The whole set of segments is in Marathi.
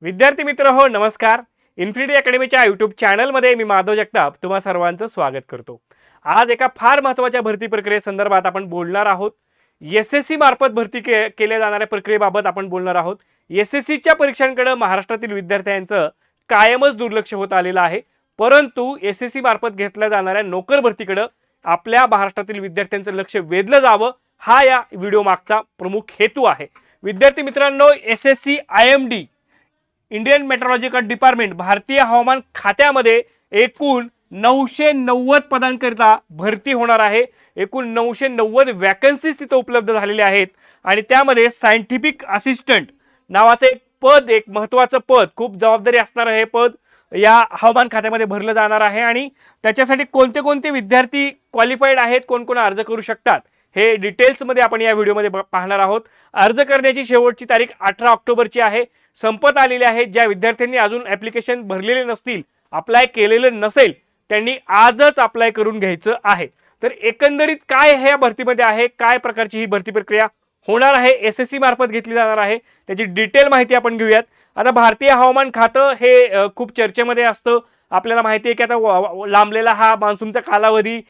विद्यार्थी मित्र हो नमस्कार. इन्फिनिटी अकॅडमीच्या यूट्यूब चॅनलमध्ये मी माधव जगताप तुम्हा सर्वांचं स्वागत करतो. आज एका फार महत्त्वाच्या भरती प्रक्रियेसंदर्भात आपण बोलणार आहोत. एसएससी मार्फत भरती केल्या जाणाऱ्या प्रक्रियेबाबत आपण बोलणार आहोत. एसएससीच्या परीक्षांकडे महाराष्ट्रातील विद्यार्थ्यांचं कायमच दुर्लक्ष होत आलेलं आहे. परंतु एसएससी मार्फत घेतल्या जाणाऱ्या नोकर भरतीकडे आपल्या महाराष्ट्रातील विद्यार्थ्यांचं लक्ष वेधलं जावं हा या व्हिडिओ मागचा प्रमुख हेतू आहे. विद्यार्थी मित्रांनो, SSC IMD Indian meteorological department भारतीय हवामान खात्यामध्ये एकूण 990 पदांकरिता भरती होणार आहे. एकूण 990 वॅकन्सीज तिथे उपलब्ध झालेल्या आहेत आणि त्यामध्ये सायंटिफिक असिस्टंट नावाचं एक पद, एक महत्त्वाचं पद, खूप जबाबदारी असणारं हे पद या हवामान खात्यामध्ये भरलं जाणार आहे. आणि त्याच्यासाठी कोणते कोणते विद्यार्थी क्वालिफाईड आहेत, कोण कोण अर्ज करू शकतात हे डिटेल्समध्ये आपण या व्हिडिओमध्ये पाहणार आहोत. अर्ज करण्याची शेवटची तारीख 18 ऑक्टोबरची आहे, संपत आलेली आहे. ज्या विद्यार्थ्यांनी अजून ॲप्लिकेशन भरलेले नसतील, अप्लाय केलेलं नसेल, त्यांनी आजच अप्लाय करून घ्यायचं आहे. तर एकंदरीत काय ह्या भरतीमध्ये आहे, काय प्रकारची ही भरती प्रक्रिया होणार आहे, एसएससी मार्फत घेतली जाणार आहे, त्याची डिटेल माहिती आपण घेऊयात. आता भारतीय हवामान खातं हे खूप चर्चेमध्ये असतं. आपल्याला माहिती आहे की आता लांबलेला हा मान्सूनचा कालावधी,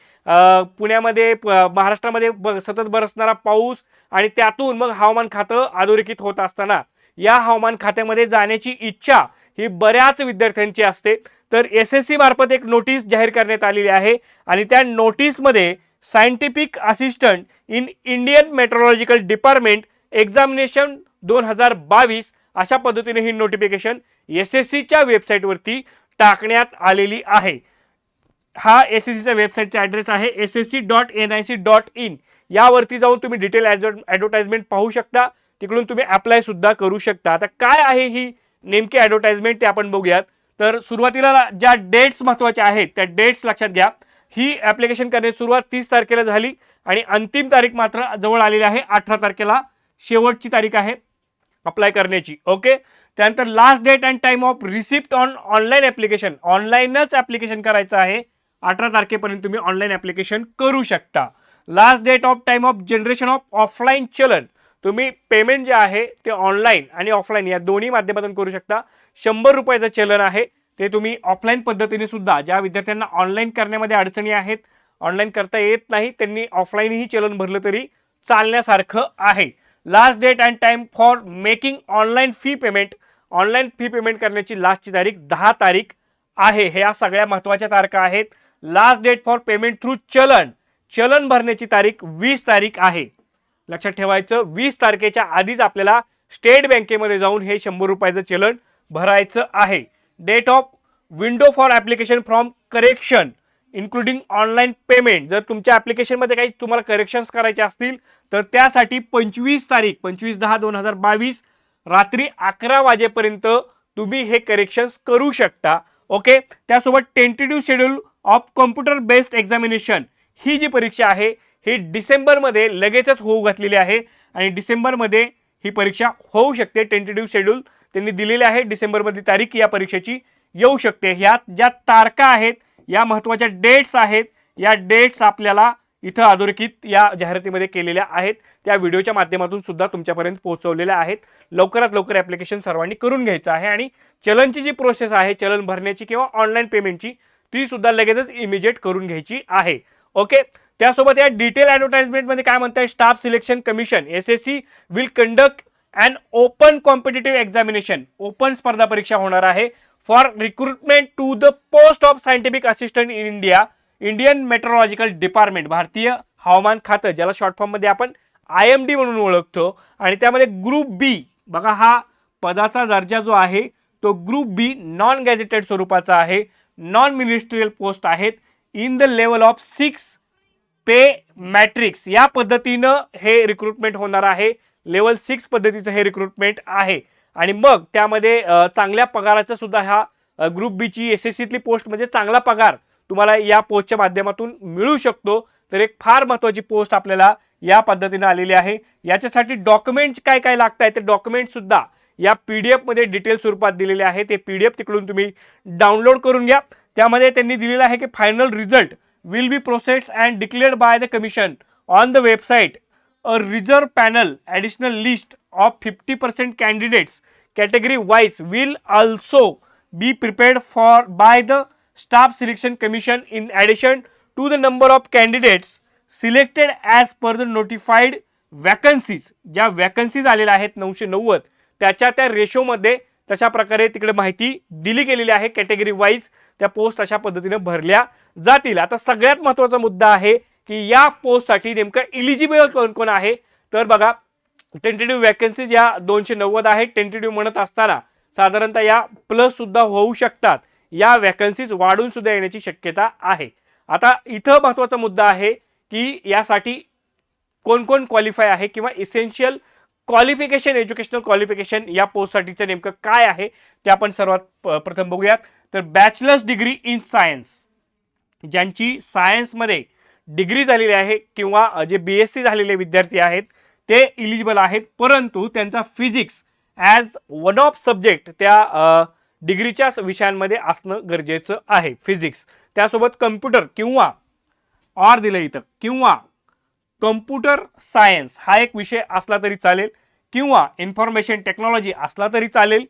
पुण्यामध्ये महाराष्ट्रामध्ये सतत बरसणारा पाऊस आणि त्यातून मग हवामान खातं अधोरेखित होत असताना या हवामान खात्यामध्ये जाण्याची इच्छा ही बऱ्याच विद्यार्थ्यांची असते. तर एसएससी मार्फत एक नोटीस जाहीर करण्यात आलेली आहे आणि त्या नोटीसमध्ये scientific assistant in Indian meteorological department examination 2022 अशा पद्धतीने ही नोटिफिकेशन एसएससीच्या वेबसाईटवरती टाकण्यात आलेली आहे. हा एसएससीच्या वेबसाईटचा ॲड्रेस आहे ssc.nic.in. यावरती जाऊन तुम्ही डिटेल ॲडव्हर्टाइजमेंट पाहू शकता. तिकडून तुम्ही अप्लाय सुद्धा करू शकता. आता काय आहे ही नेमकी ॲडव्हर्टाइजमेंट ते आपण बघूयात. तर सुरुवातीला ज्या डेट्स महत्त्वाच्या आहेत त्या डेट्स लक्षात घ्या. ही ॲप्लिकेशन करण्याची सुरुवात 30 तारखेला झाली आणि अंतिम तारीख मात्र जवळ आलेली आहे. 18 तारखेला शेवटची तारीख आहे अप्लाय करण्याची. ओके. त्यानंतर last date and time of receipt on online application, ऑनलाईनच ॲप्लिकेशन करायचं आहे. 18 तारखेपर्यंत तुम्ही ऑनलाईन ॲप्लिकेशन करू शकता. Last date of time of generation of offline challan, तुम्ही पेमेंट जे आहे ते ऑनलाईन आणि ऑफलाईन या दोन्ही माध्यमातून करू शकता. 100 रुपयाचं चलन आहे ते तुम्ही ऑफलाईन पद्धतीने सुद्धा, ज्या विद्यार्थ्यांना ऑनलाईन करण्यामध्ये अडचणी आहेत, ऑनलाईन करता येत नाही, त्यांनी ऑफलाईनही चलन भरलं तरी चालण्यासारखं आहे. Last date and time for making online fee payment, online fee payment करण्याची लास्टची तारीख 10 तारीख आहे. ह्या सगळ्या महत्त्वाच्या तारखा आहेत. Last date for payment through challan, challan भरण्याची तारीख 20 तारीख आहे. लक्षात ठेवायचं, 20 तारखेच्या आधीच आपल्याला स्टेट बँकेमध्ये जाऊन हे 100 रुपयाचं चलन भरायचं आहे. Date of window for application from correction including online payment, जर तुमच्या ॲप्लिकेशनमध्ये काही तुम्हाला करेक्शन्स करायचे असतील तर त्यासाठी 25 तारीख 25/10/2022 रात्री 11 वाजेपर्यंत तुम्ही हे करेक्शन्स करू शकता. ओके. त्यासोबत tentative schedule of computer based examination, ही जी परीक्षा आहे ही डिसेंबरमध्ये लगेचच होऊ घातलेली आहे आणि डिसेंबरमध्ये ही परीक्षा होऊ शकते. टेंटेटिव्ह शेड्यूल त्यांनी दिलेले आहे, डिसेंबरमध्ये तारीख या परीक्षेची येऊ शकते. ह्यात ज्या तारखा आहेत, या महत्त्वाच्या डेट्स आहेत, या डेट्स आपल्याला इथं अधोरेखित या जाहिरातीमध्ये केलेल्या आहेत. त्या व्हिडिओच्या माध्यमातून सुद्धा तुमच्यापर्यंत पोहोचवलेल्या आहेत. लवकरात लवकर ॲप्लिकेशन सर्वांनी करून घ्यायचं आहे आणि चलनची जी प्रोसेस आहे, चलन भरण्याची किंवा ऑनलाईन पेमेंटची, ती सुद्धा लगेचच इमिजिएट करून घ्यायची आहे. ओके. त्यासोबत या डिटेल ॲडव्हर्टाइजमेंटमध्ये काय म्हणताय, staff selection commission SSC will conduct and open competitive examination, open स्पर्धा परीक्षा होणार आहे for recruitment to the post of scientific assistant in India Indian meteorological department, भारतीय हवामान खातं, ज्याला शॉर्ट फॉर्ममध्ये आपण आयएमडी म्हणून ओळखतो. आणि त्यामध्ये ग्रुप बी, बघा हा पदाचा दर्जा जो आहे तो ग्रुप बी नॉन गॅझेटेड स्वरूपाचा आहे. नॉन मिनिस्ट्रियल पोस्ट आहेत. In the level of 6 pay matrix, या पद्धतीनं हे रिक्रुटमेंट होणार आहे. लेवल 6 पद्धतीचं हे रिक्रुटमेंट आहे. आणि मग त्यामध्ये चांगल्या पगाराचा सुद्धा हा ग्रुप बीची एसएससीतली पोस्ट म्हणजे चांगला पगार तुम्हाला या पोस्टच्या माध्यमातून मिळू शकतो. तर एक फार महत्त्वाची पोस्ट आपल्याला या पद्धतीने आलेली आहे. याच्यासाठी डॉक्युमेंट्स काय काय लागत आहे ते डॉक्युमेंट सुद्धा या PDF मध्ये डिटेल स्वरूपात दिलेले आहे. ते PDF तिकडून तुम्ही डाउनलोड करून घ्या. त्यामध्ये त्यांनी दिलेलं आहे की final result will be processed and declared by the commission on the website. A reserve panel additional list of 50% candidates category wise will also be prepared for by the staff selection commission in addition to the number of candidates selected as per the notified vacancies. ज्या वॅकन्सीज आलेल्या आहेत 990 त्याच्या त्या रेशोमध्ये तशा प्रकारे तिकडे माहिती दिली गेलेली आहे. कॅटेगरी वाईज त्या पोस्ट अशा पद्धतीने भरल्या जातील. आता सगळ्यात महत्त्वाचा मुद्दा आहे की या पोस्टसाठी नेमकं इलिजिबल कोण कोण आहे. तर बघा, टेंटेटिव्ह वॅकन्सीज या 290 आहेत. टेंटेटिव्ह म्हणत असताना साधारणतः या प्लस सुद्धा होऊ शकतात. या वॅकन्सीज वाढून सुद्धा येण्याची शक्यता आहे. आता इथं महत्त्वाचा मुद्दा आहे की यासाठी कोण कोण क्वालिफाय आहे किंवा इसेन्शियल क्वालिफिकेशन, एज्युकेशनल क्वालिफिकेशन या पोस्टसाठीचं नेमकं काय आहे ते आपण सर्वात प्रथम बघूयात. तर बॅचलर्स डिग्री इन सायन्स, ज्यांची सायन्समध्ये डिग्री झालेली आहे किंवा जे BSc झालेले विद्यार्थी आहेत ते इलिजिबल आहेत, परंतु त्यांचा physics as one of subject त्या डिग्रीच्या विषयांमध्ये असणं गरजेचं आहे. फिजिक्स त्यासोबत कम्प्युटर किंवा ऑर दिलं इथं किंवा कम्प्युटर सायन्स हा एक विषय असला तरी चालेल किंवा इन्फॉर्मेशन टेक्नॉलॉजी असला तरी चालेल,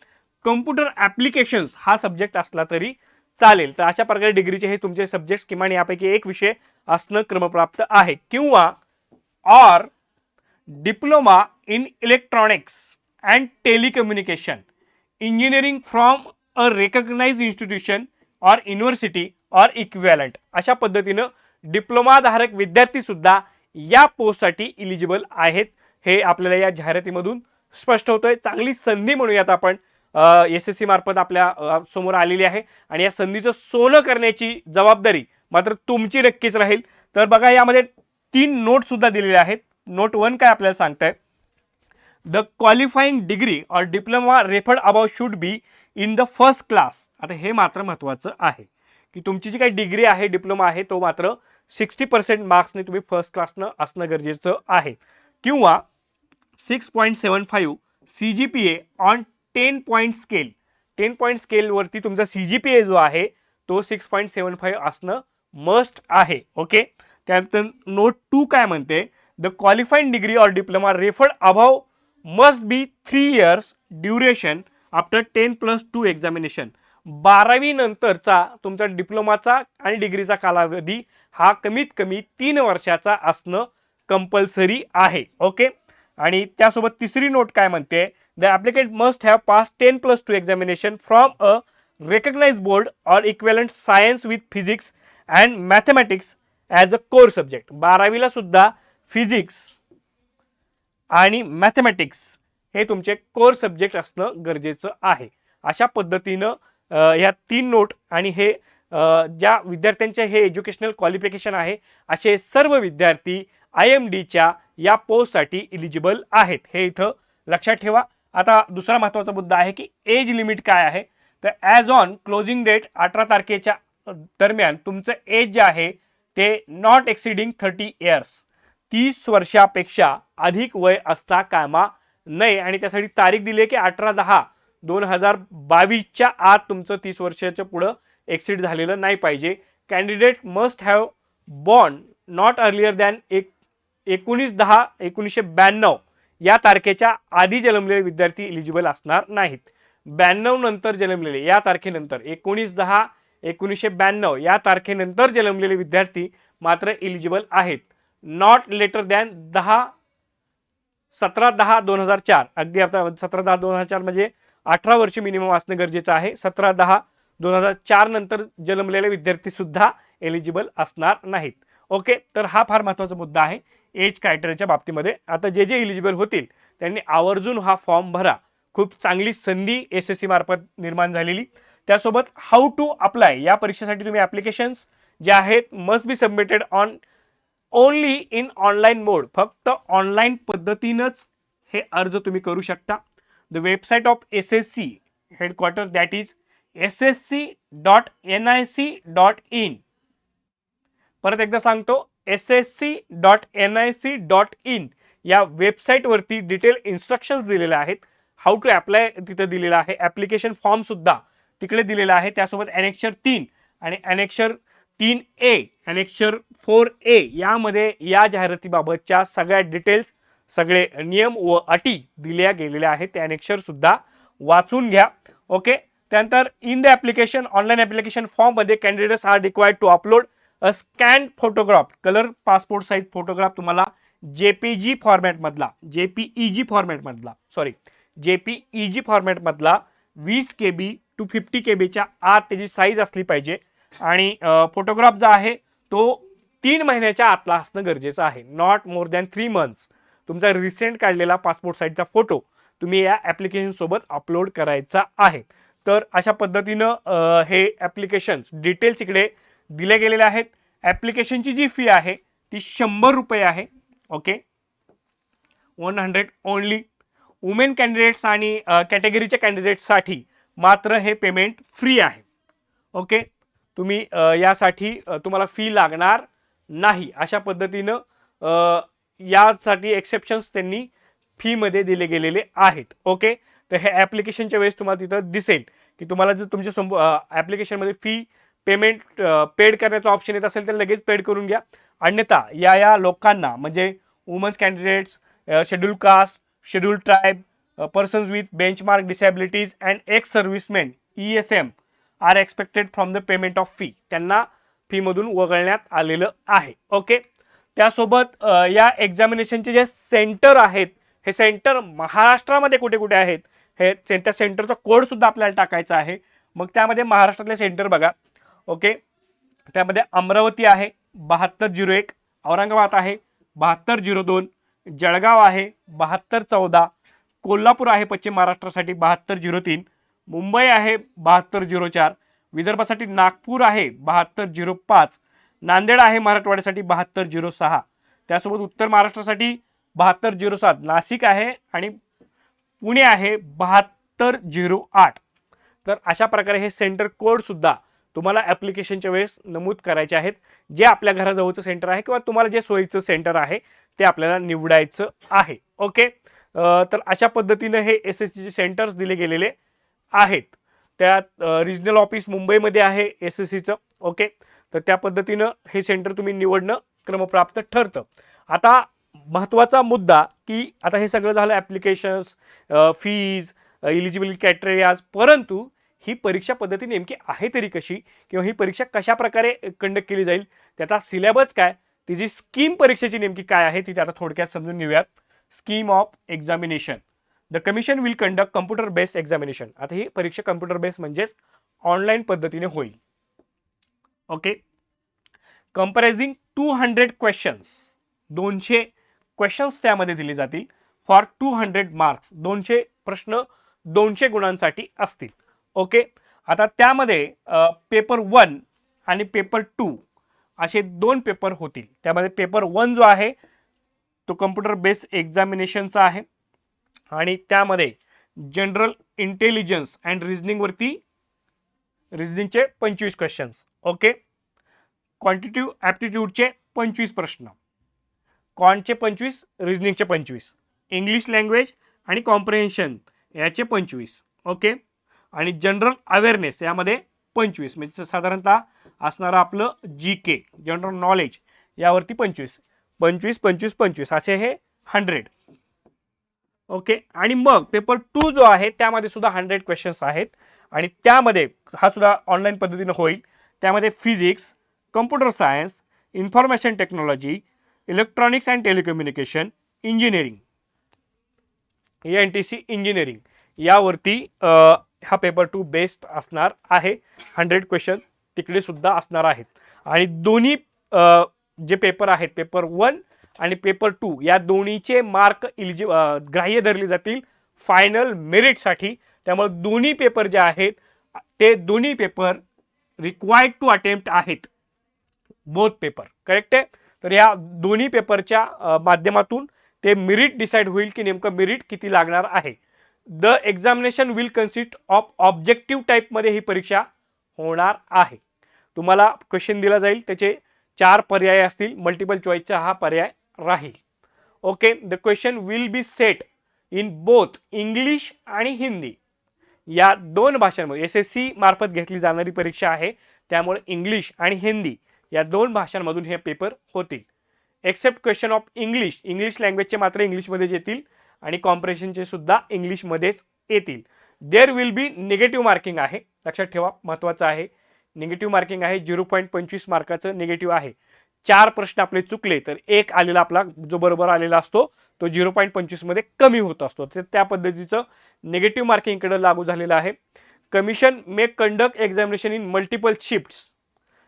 कम्प्युटर ॲप्लिकेशन्स हा सब्जेक्ट असला तरी चालेल. तर अशा प्रकारे डिग्रीचे हे तुमचे सब्जेक्ट्स किमान यापैकी एक विषय असणं क्रमप्राप्त आहे. किंवा or diploma in electronics and telecommunication engineering from a recognised institution or university or equivalent. अशा पद्धतीनं डिप्लोमा धारक विद्यार्थी सुद्धा या पोस्टसाठी इलिजिबल आहेत. हे आपल्याला या जाहिरातीमधून स्पष्ट होतंय. चांगली संधी म्हणूयात आपण SSC मार्फत आपल्या समोर आलेली आहे आणि या संधीचं सोनं करण्याची जबाबदारी मात्र तुमची नक्कीच राहील. तर बघा, यामध्ये 3 नोट सुद्धा दिलेले आहेत. नोट 1 काय आपल्याला सांगताय, द क्वालिफाईंग डिग्री और diploma referred above should be in the first class. आता हे मात्र महत्त्वाचं आहे की तुमची जी काही डिग्री आहे, डिप्लोमा आहे, तो मात्र 60% मार्क्सने तुम्ही फर्स्ट क्लासनं असणं गरजेचं आहे. किंवा 6.75 CGPA on 10 point scale. 10 point स्केलवरती तुमचा CGPA जो आहे तो 6.75 असणं मस्ट आहे. ओके. त्यानंतर नोट 2 काय म्हणते, द क्वालिफाईड डिग्री और diploma referred above must be 3 years duration after 10+2 examination. 12वी नंतरचा तुमचा डिप्लोमाचा आणि डिग्रीचा कालावधी हा कमीत कमी 3 वर्षाचा असणं कंपल्सरी आहे. ओके. आणि त्यासोबत तिसरी नोट काय म्हणते, the applicant must have pass 10+2 examination from a recognised board or equivalent science with physics and mathematics as a core subject. 12वीला सुद्धा फिजिक्स आणि मॅथमॅटिक्स हे तुमचे कोर सब्जेक्ट असणं गरजेचं आहे. अशा पद्धतीनं ह्या 3 नोट आणि हे ज्या विद्यार्थ्यांचे हे एज्युकेशनल क्वालिफिकेशन आहे असे सर्व विद्यार्थी IMDच्या या पोस्टसाठी इलिजिबल आहेत. हे इथं लक्षात ठेवा. आता दुसरा महत्त्वाचा मुद्दा आहे की एज लिमिट काय आहे. तर ॲज ऑन क्लोजिंग डेट 18 तारखेच्या दरम्यान तुमचं एज जे आहे ते नॉट एक्सिडिंग 30 years, 30 वर्षापेक्षा अधिक वय असता कामा नये. आणि त्यासाठी तारीख दिली आहे की 18/10/2022च्या आत तुमचं 30 वर्षाच्या पुढं एक्सिड झालेलं नाही पाहिजे. Candidate must have born not earlier than 19/10/1992 या तारखेच्या आधी जन्मलेले विद्यार्थी इलिजिबल असणार नाहीत. 92 नंतर जन्मलेले, या तारखेनंतर 19/10/1992 या तारखेनंतर जन्मलेले विद्यार्थी मात्र इलिजिबल आहेत. Not later than 17/10/2004. अगदी आता 17/10/2004 म्हणजे 18 वर्ष मिनिमम असणं गरजेचं आहे. 17/10/2004 नंतर जन्मलेले विद्यार्थी सुद्धा एलिजिबल असणार नाहीत. ओके. तर हा फार महत्त्वाचा मुद्दा आहे एज क्रायटेरियाच्या बाबतीमध्ये. आता जे इलिजिबल होतील त्यांनी आवर्जून हा फॉर्म भरा. खूप चांगली संधी SSC मार्फत निर्माण झालेली. त्यासोबत हाऊ टू अप्लाय या परीक्षेसाठी तुम्ही ॲप्लिकेशन्स जे आहेत must be submitted on only in online mode. फक्त ऑनलाईन पद्धतीनंच हे अर्ज तुम्ही करू शकता. The website of SSC headquarter that is ssc.nic.in. परत एकदा सांगतो, ssc.nic.in या वेबसाईटवरती डिटेल इन्स्ट्रक्शन्स दिलेले आहेत. हाऊ टू अप्लाय तिथं दिलेलं आहे. ॲप्लिकेशन फॉर्म सुद्धा तिकडे दिलेला आहे. त्यासोबत ॲनेक्चर 3 आणि ॲनेक्चर 3A, ॲनेक्चर 4A यामध्ये या जाहिरातीबाबतच्या सगळ्या डिटेल्स, सगळे नियम व अटी दिल्या गेलेल्या आहेत. ते ॲनेक्चर सुद्धा वाचून घ्या. ओके. त्यानंतर in the application online application फॉर्ममध्ये candidates are required to upload a scan photograph colour passport size photograph तुम्हाला JPG फॉर्मॅटमधला JPEG फॉर्मॅटमधला 20 KB to 50 KBच्या आत त्याची साईज असली पाहिजे आणि फोटोग्राफ जो आहे तो 3 महिन्याच्या आतला असणं गरजेचं आहे. Not more than 3 months. तुमचा रिसेंट काढलेला पासपोर्ट साईजचा फोटो तुम्ही या ॲप्लिकेशन सोबत अपलोड करायचा आहे. तर अशा पद्धतीनं हे ॲप्लिकेशन डिटेल्स इकडे दिले गेलेले आहेत. ॲप्लिकेशनची जी फी आहे ती ₹100 आहे. ओके. 100 ओनली. वुमेन कॅन्डिडेट्स आणि कॅटेगरीच्या कॅन्डिडेट्ससाठी मात्र हे पेमेंट फ्री आहे. ओके. तुम्ही यासाठी तुम्हाला फी लागणार नाही. अशा पद्धतीनं यासाठी एक्सेप्शन्स त्यांनी फीमध्ये दिले गेलेले आहेत. ओके. तर हे ॲप्लिकेशनच्या वेळेस तुम्हाला तिथं दिसेल की तुम्हाला जर तुमच्या ॲप्लिकेशनमध्ये फी पेमेंट पेड करण्याचा ऑप्शन येत असेल तर लगेच पेड करून घ्या. अन्यथा या लोकांना म्हणजे womens candidates, schedule caste, schedule tribe, persons with benchmark disabilities and ex servicemen ESM are expected from the payment of fee. त्यांना फीमधून वगळण्यात आलेलं आहे. ओके. त्यासोबत या एक्झामिनेशनचे जे सेंटर आहेत हे सेंटर महाराष्ट्रामध्ये कुठे कुठे आहेत हे त्या सेंटरचा कोड सुद्धा आपल्याला टाकायचा आहे. मग त्यामध्ये महाराष्ट्रातले सेंटर बघा. ओके. त्यामध्ये अमरावती आहे 7201, औरंगाबाद आहे 7202, जळगाव आहे 7214, कोल्हापूर आहे पश्चिम महाराष्ट्रासाठी 7203, मुंबई आहे 7204, विदर्भासाठी नागपूर आहे 7205, नांदेड आहे मराठवाड्यासाठी 7206, त्यासोबत उत्तर महाराष्ट्रासाठी 7207, नाशिक आहे आणि पुणे आहे 7208. तर अशा प्रकारे हे सेंटर कोड सुद्धा तुम्हाला ॲप्लिकेशनच्या वेळेस नमूद करायचे आहेत. जे आपल्या घराजवळचं सेंटर आहे किंवा तुम्हाला जे सोयीचं सेंटर आहे ते आपल्याला निवडायचं आहे. ओके. तर अशा पद्धतीनं हे SSCचे सेंटर्स दिले गेलेले आहेत. त्यात रिजनल ऑफिस मुंबईमध्ये आहे SSCचं. ओके. तर त्या पद्धतीनं हे सेंटर तुम्ही निवडणं क्रमप्राप्त ठरतं. आता महत्त्वाचा मुद्दा की आता हे सगळं झालं ॲप्लिकेशन्स, फीज, इलिजिबिलिटी क्रायटेरियाज, परंतु ही परीक्षा पद्धती नेमकी आहे तरी कशी किंवा ही परीक्षा कशा प्रकारे कंडक्ट केली जाईल, त्याचा सिलेबस काय, तिची स्कीम परीक्षेची नेमकी काय आहे ती आता थोडक्यात समजून घेऊयात. Scheme of examination. The commission will conduct computer based examination. आता ही परीक्षा कम्प्युटर बेस्ड म्हणजेच ऑनलाईन पद्धतीने होईल. ओके. कंपॅरेझिंग 200 क्वेश्चन्स, 200 क्वेश्चन्स त्यामध्ये दिले जातील फॉर 200 मार्क्स. 200 प्रश्न 200 गुणांसाठी असतील. ओके. आता त्यामध्ये पेपर 1 आणि पेपर 2 असे 2 पेपर होतील. त्यामध्ये पेपर 1 जो आहे तो कम्प्युटर बेस्ड एक्झामिनेशनचा आहे आणि त्यामध्ये जनरल इंटेलिजन्स अँड रिझनिंगवरती रिझनिंगचे 25 क्वेश्चन्स. ओके. क्वांटिटिव्ह ॲप्टिट्यूडचे 25 प्रश्न, क्वांटचे 25, रिझनिंगचे 25, इंग्लिश लँग्वेज आणि कॉम्प्रिहेन्शन याचे 25. ओके. आणि जनरल अवेअरनेस यामध्ये 25 म्हणजे साधारणतः असणारं आपलं GK जनरल नॉलेज यावरती 25 असे हे 100. ओके. आणि मग पेपर 2 जो आहे त्यामध्ये सुद्धा 100 क्वेश्चन्स आहेत आणि त्यामध्ये हा सुद्धा ऑनलाईन पद्धतीने होईल. त्यामध्ये physics, computer science, information technology, electronics and telecommunication, engineering, ENTC engineering यावरती हा पेपर 2 बेस्ड असणार आहे. 100 क्वेश्चन तिकडे सुद्धा असणार आहेत. आणि दोन्ही जे पेपर आहेत पेपर 1 आणि पेपर 2 या दोन्हीचे मार्क ग्राह्य धरले जातील फायनल मेरिटसाठी. त्यामुळे दोन्ही पेपर जे आहेत ते दोन्ही पेपर रिक्वायर्ड टू अटेम्प्ट आहेत. बोथ पेपर करेक्ट आहे. तर या दोन्ही पेपरच्या माध्यमातून ते मेरिट डिसाईड होईल की नेमकं मेरिट किती लागणार आहे. The examination will consist of objective टाईपमध्ये ही परीक्षा होणार आहे. तुम्हाला क्वेश्चन दिला जाईल, त्याचे 4 पर्याय असतील, मल्टिपल चॉईसचा हा पर्याय राहील. Okay. The question will be set in both English आणि हिंदी या 2 भाषांमध्ये. SSC मार्फत घेतली जाणारी परीक्षा आहे त्यामुळे इंग्लिश आणि हिंदी या 2 भाषांमधून हे पेपर होतील. एक्सेप्ट क्वेश्चन ऑफ इंग्लिश लँग्वेजचे मात्र इंग्लिशमध्येच येतील आणि कॉम्प्रिहेन्शनचे सुद्धा इंग्लिशमध्येच येतील. There will be negative marking आहे, लक्षात ठेवा, महत्त्वाचं आहे. निगेटिव्ह मार्किंग आहे, 0.25 मार्काचं निगेटिव्ह आहे. 4 प्रश्न आपले चुकले तर एक आलेला आपला जो बरोबर आलेला असतो तो 0.25 मध्ये कमी होत असतो. तर त्या पद्धतीचं निगेटिव्ह मार्किंगकडे लागू झालेलं आहे. Commission may conduct examination in multiple shifts.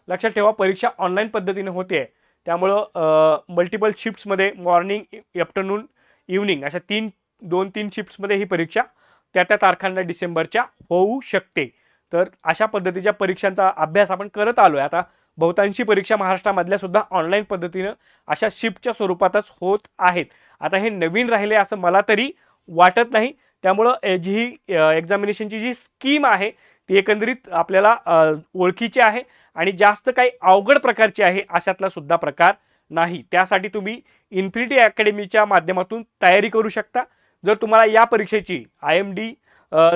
लक्षात ठेवा, परीक्षा ऑनलाईन पद्धतीने होते, त्यामुळं मल्टिपल शिफ्ट्समध्ये मॉर्निंग, आफ्टरनून, इव्हनिंग अशा 2-3 शिफ्ट्समध्ये ही परीक्षा त्या तारखांना डिसेंबरच्या होऊ शकते. तर अशा पद्धतीच्या परीक्षांचा अभ्यास आपण करत आलो आहे. आता बहुतांशी परीक्षा महाराष्ट्रामधल्या सुद्धा ऑनलाईन पद्धतीनं अशा शिफ्टच्या स्वरूपातच होत आहेत. आता हे नवीन राहिले असं मला तरी वाटत नाही. त्यामुळं जी एक्झामिनेशनची जी स्कीम आहे ती एकंदरीत आपल्याला ओळखीची आहे आणि जास्त काही अवघड प्रकारची आहे अशातला सुद्धा प्रकार नाही. त्यासाठी तुम्ही इन्फिनिटी अकॅडमीच्या माध्यमातून तयारी करू शकता. जर तुम्हाला या परीक्षेची IMD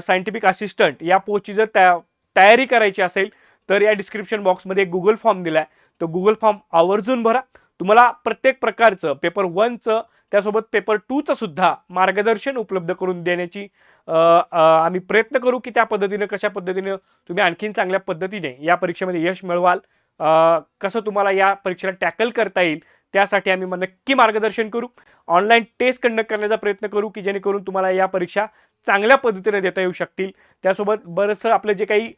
सायंटिफिक असिस्टंट या पोस्टची जर तयारी करायची असेल तर या डिस्क्रिप्शन बॉक्समध्ये गुगल फॉर्म दिला आहे, तो गुगल फॉर्म आवर्जून भरा. तुम्हाला प्रत्येक प्रकारचं पेपर 1चं त्यासोबत पेपर 2चं सुद्धा मार्गदर्शन उपलब्ध करून देण्याची आम्ही प्रयत्न करू की त्या पद्धतीने कशा पद्धतीने तुम्ही आणखीन चांगल्या पद्धतीने या परीक्षेमध्ये यश मिळवाल, कसं तुम्हाला या परीक्षेला टॅकल करता येईल त्यासाठी आम्ही नक्की मार्गदर्शन करू. ऑनलाईन टेस्ट कंडक्ट करण्याचा प्रयत्न करू की जेणेकरून तुम्हाला या परीक्षा चांगल्या पद्धतीने देता येऊ शकतील. त्यासोबत बरंचसं आपलं जे काही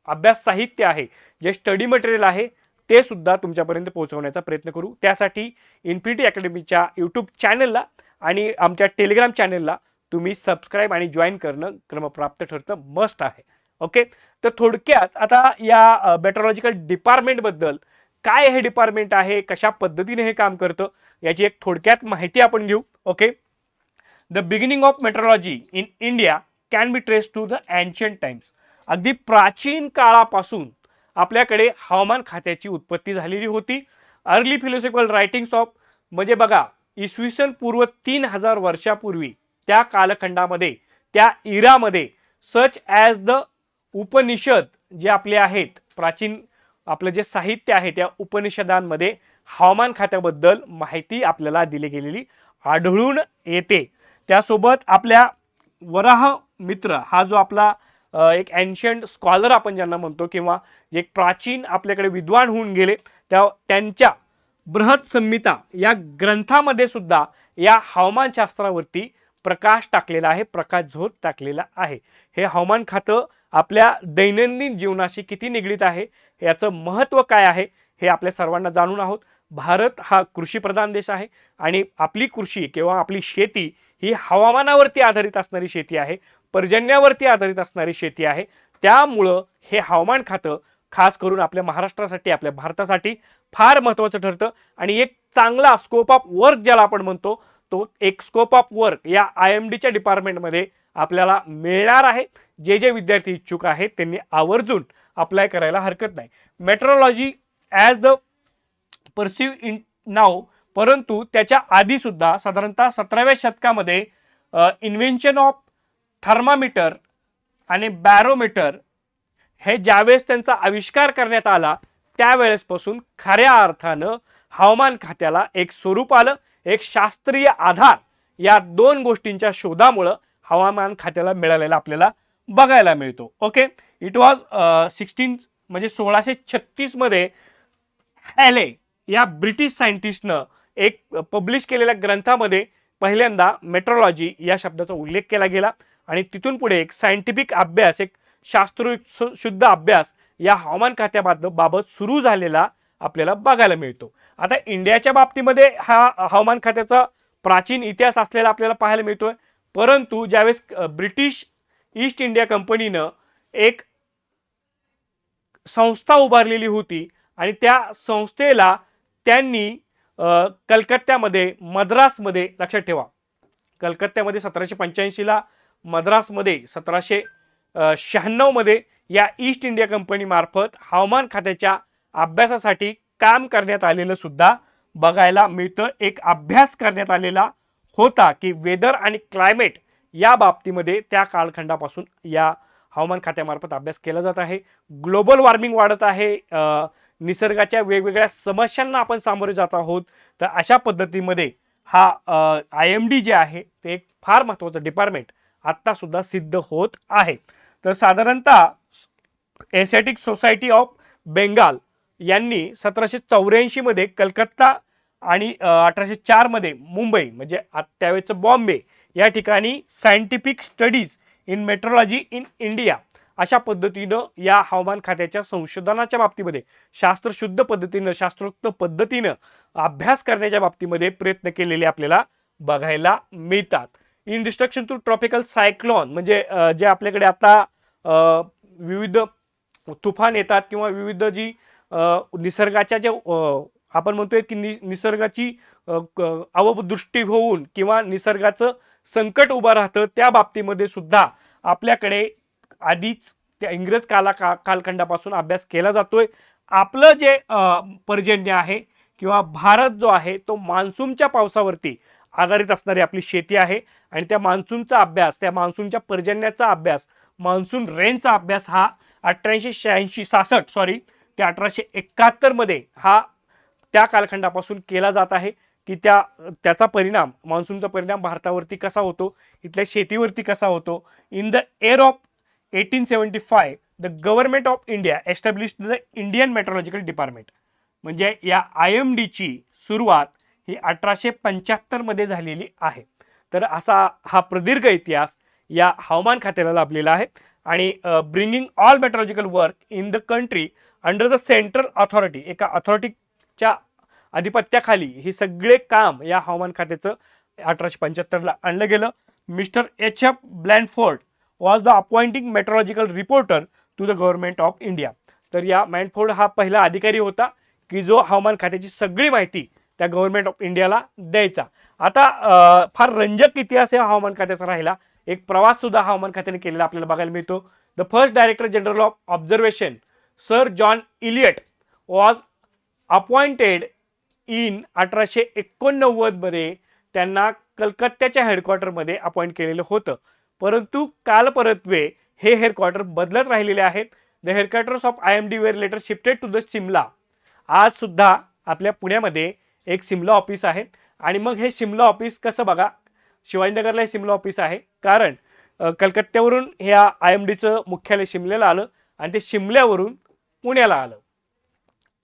अभ्यास साहित्य आहे, जे स्टडी मटेरियल आहे ते सुद्धा तुमच्यापर्यंत पोहोचवण्याचा प्रयत्न करू. त्यासाठी इन्फिनिटी अकॅडमीच्या यूट्यूब चॅनलला आणि आमच्या टेलिग्राम चॅनलला तुम्ही सबस्क्राईब आणि जॉईन करणं क्रमप्राप्त ठरतं, मस्ट आहे. ओके, तर थोडक्यात आता या मेट्रोलॉजिकल डिपार्टमेंटबद्दल काय हे डिपार्टमेंट आहे, कशा पद्धतीने हे काम करतं याची एक थोडक्यात माहिती आपण घेऊ. Okay, the beginning of meteorology in India can be trace to the ancient times. अगदी प्राचीन काळापासून आपल्याकडे हवामान खात्याची उत्पत्ती झालेली होती. अर्ली फिलॉसॉफिकल रायटिंग्स ऑफ म्हणजे बघा इसवी सन पूर्व 3000 वर्षापूर्वी त्या कालखंडामध्ये, त्या इरामध्ये सच ॲज द उपनिषद जे आपले आहेत, प्राचीन आपलं जे साहित्य आहे त्या उपनिषदांमध्ये हवामान खात्याबद्दल माहिती आपल्याला दिली गेलेली आढळून येते. त्यासोबत आपल्या वराह मित्र हा जो आपला एक एन्शियंट स्कॉलर आपण ज्यांना म्हणतो किंवा जे एक प्राचीन आपल्याकडे विद्वान होऊन गेले, त्यांच्या बृहत संहिता या ग्रंथामध्ये सुद्धा या हवामानशास्त्रावरती प्रकाश टाकलेला आहे, प्रकाशझोत टाकलेला आहे. हे हवामान खातं आपल्या दैनंदिन जीवनाशी किती निगडीत आहे, याचं महत्त्व काय आहे हे आपल्या सर्वांना जाणून आहोत. भारत हा कृषीप्रधान देश आहे आणि आपली कृषी किंवा आपली शेती ही हवामानावरती आधारित असणारी शेती आहे, पर्जन्यावरती आधारित असणारी शेती आहे. त्यामुळं हे हवामान खातं खास करून आपल्या महाराष्ट्रासाठी, आपल्या भारतासाठी फार महत्त्वाचं ठरतं आणि एक चांगला स्कोप ऑफ वर्क ज्याला आपण म्हणतो तो एक स्कोप ऑफ वर्क या IMDच्या डिपार्टमेंटमध्ये आपल्याला मिळणार आहे. जे विद्यार्थी इच्छुक आहेत त्यांनी आवर्जून अप्लाय करायला हरकत नाही. Meteorology as the perceive in नाव, परंतु त्याच्या आधी सुद्धा साधारणतः 17व्या शतकामध्ये इन्व्हेन्शन ऑफ थर्मामीटर आणि बॅरोमीटर हे ज्यावेळेस त्यांचा आविष्कार करण्यात आला त्यावेळेसपासून खऱ्या अर्थानं हवामान खात्याला एक स्वरूप आलं, एक शास्त्रीय आधार या दोन गोष्टींच्या शोधामुळं हवामान खात्याला मिळालेला आपल्याला बघायला मिळतो. ओके, इट वॉज 1636 मध्ये हॅले या ब्रिटिश सायंटिस्टनं एक पब्लिश केलेल्या ग्रंथामध्ये पहिल्यांदा मेट्रोलॉजी या शब्दाचा उल्लेख केला गेला आणि तिथून पुढे एक सायंटिफिक अभ्यास, एक शास्त्रशुद्ध अभ्यास या हवामान खात्याबाबत सुरू झालेला आपल्याला बघायला मिळतो. आता इंडियाच्या बाबतीमध्ये हा हवामान खात्याचा प्राचीन इतिहास असलेला आपल्याला पाहायला मिळतोय, परंतु ज्यावेळेस ब्रिटिश ईस्ट इंडिया कंपनीनं एक संस्था उभारलेली होती आणि त्या संस्थेला त्यांनी कलकत्त्यामध्ये, मद्रासमध्ये, लक्षात ठेवा कलकत्त्यामध्ये 1785ला, मद्रासमध्ये 1796 मध्ये या ईस्ट इंडिया कंपनी मार्फत हवामान खात्याच्या अभ्यासासाठी काम करण्यात आलेलं सुद्धा बघायला मिळतं. एक अभ्यास करण्यात आलेला होता की वेदर आणि क्लायमेट या बाबतीमध्ये त्या कालखंडापासून या हवामान खात्यामार्फत अभ्यास केला जात आहे. ग्लोबल वॉर्मिंग वाढत आहे, निसर्गाच्या वेगवेगळ्या समस्यांना आपण सामोरे जात आहोत. तर अशा पद्धतीमध्ये हा IMD जे आहे ते एक फार महत्त्वाचं डिपार्टमेंट आत्ता सुद्धा सिद्ध होत आहे. तर साधारणतः एशियाटिक सोसायटी ऑफ बेंगाल यांनी 1784 मध्ये कलकत्ता आणि 1804 मध्ये मुंबई म्हणजे त्यावेळेचं बॉम्बे या ठिकाणी scientific studies in metrology in India अशा पद्धतीनं या हवामान खात्याच्या संशोधनाच्या बाबतीमध्ये शास्त्रशुद्ध पद्धतीनं शास्त्रोक्त पद्धतीनं अभ्यास करण्याच्या बाबतीमध्ये प्रयत्न केलेले आपल्याला बघायला मिळतात. In destruction to tropical cyclone म्हणजे जे आपल्याकडे आता विविध तुफान येतात किंवा विविध जी निसर्गाच्या जे आपण म्हणतोय की निसर्गाची अवदृष्टी होऊन किंवा निसर्गाचं संकट उभं राहतं त्या बाबतीमध्ये सुद्धा आपल्याकडे आधीच त्या इंग्रज कालखंडापासून अभ्यास केला जातोय. आपलं जे पर्जन्य आहे किंवा भारत जो आहे तो मान्सूनच्या पावसावरती आधारित असणारी आपली शेती आहे आणि त्या मान्सूनचा अभ्यास त्या मान्सूनच्या पर्जन्याचा अभ्यास मान्सून रेंजचा अभ्यास हा 1866 ते 1871 मध्ये हा त्या कालखंडापासून केला जात आहे की त्याचा परिणाम मान्सूनचा परिणाम भारतावरती कसा होतो इथल्या शेतीवरती कसा होतो. In the year of 1875 the government of India established the Indian meteorological department म्हणजे या IMD ची सुरुवात ही 1875 मध्ये झालेली आहे. तर असा हा प्रदीर्घ इतिहास या हवामान खात्याला लाभलेला आहे आणि bringing all meteorological work in the country under the central authority एका अथॉरिटीच्या आधिपत्याखाली हे सगळे काम या हवामान खात्याचं 1875 आणलं गेलं. Mister H.F. Blanford was the appointing meteorological reporter to the government of India. तर या ब्लॅनफोर्ड हा पहिला अधिकारी होता की जो हवामान खात्याची सगळी माहिती त्या गव्हर्नमेंट ऑफ इंडियाला द्यायचा. आता फार रंजक इतिहास या हवामान खात्याचा राहिला. एक प्रवास सुद्धा हवामान खात्याने केलेला आपल्याला बघायला मिळतो. The first director general of observation sir John Eliot was appointed in 1889 मध्ये त्यांना कलकत्त्याच्या हेडक्वार्टरमध्ये अपॉइंट केलेलं होतं. परंतु कालपरत्वे हे हेडक्वार्टर बदलत राहिलेले आहेत. The headquarters of IMD were later shifted to the Simla. आज सुद्धा आपल्या पुण्यामध्ये एक सिमला ऑफिस आहे आणि मग हे सिमला ऑफिस कसं बघा शिवाजीनगरला हे सिमला ऑफिस आहे कारण कलकत्त्यावरून ह्या IMDचं मुख्यालय शिमल्याला आलं आणि ते शिमल्यावरून पुण्याला आलं.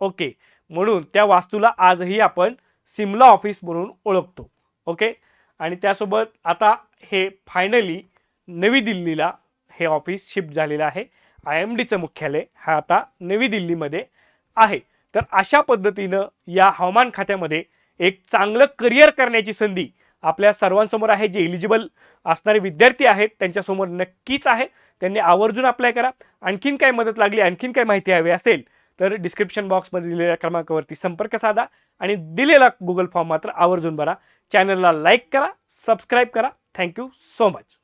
ओके म्हणून त्या वास्तूला आजही आपण सिमला ऑफिस म्हणून ओळखतो. ओके आणि त्यासोबत आता हे फायनली नवी दिल्लीला हे ऑफिस शिफ्ट झालेलं आहे. IMDचं मुख्यालय हा आता नवी दिल्लीमध्ये आहे. तर अशा पद्धतीनं या हवामान खात्यामध्ये एक चांगलं करिअर करण्याची संधी आपल्या सर्वांसमोर आहे. जे एलिजिबल असणारे विद्यार्थी आहेत त्यांच्यासमोर नक्कीच आहे. त्यांनी आवर्जून अप्लाय करा. आणखीन काय मदत लागली आणखीन काय माहिती हवी असेल तर डिस्क्रिप्शन बॉक्समध्ये दिलेल्या क्रमांकावरती संपर्क साधा आणि दिलेला गुगल फॉर्म मात्र आवर्जून भरा. चॅनलला लाईक करा सबस्क्राईब करा. Thank you so much.